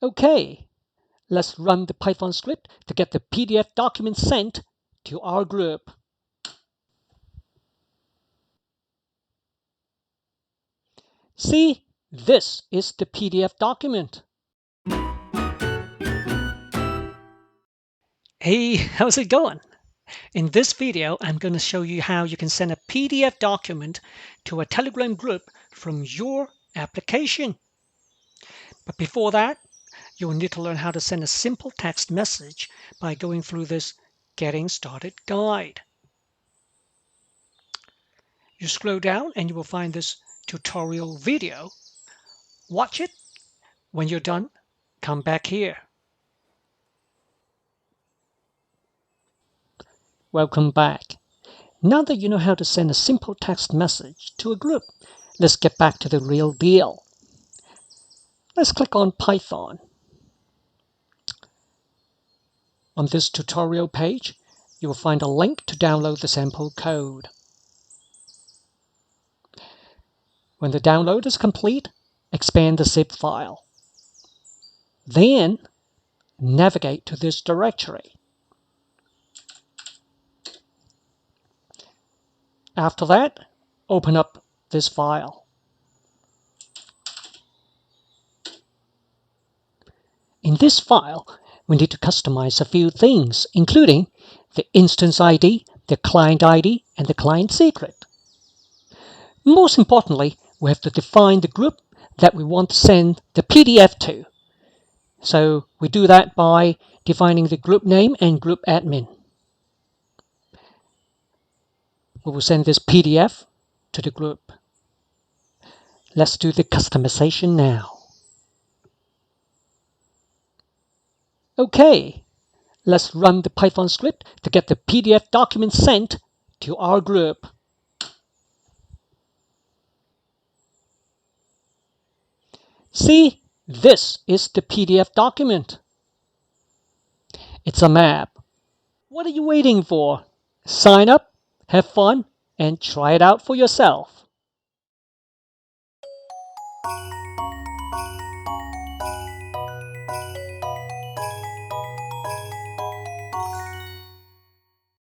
Okay, let's run the Python script to get the PDF document sent to our group. See, this is the PDF document. Hey, how's it going? In this video, I'm going to show you how you can send a PDF document to a Telegram group from your application. But before that, you'll need to learn how to send a simple text message by going through this Getting Started guide. You scroll down and you will find this tutorial video. Watch it. When you're done, come back here. Welcome back. Now that you know how to send a simple text message to a group, let's get back to the real deal. Let's click on Python. On this tutorial page, you will find a link to download the sample code. When the download is complete, expand the zip file. Then, navigate to this directory. After that, open up this file. In this file, we need to customize a few things, including the instance ID, the client ID, and the client secret. Most importantly, we have to define the group that we want to send the PDF to. So we do that by defining the group name and group admin. We will send this PDF to the group. Let's do the customization now. Okay, let's run the Python script to get the PDF document sent to our group. See, this is the PDF document. It's a map. What are you waiting for? Sign up, have fun, and try it out for yourself.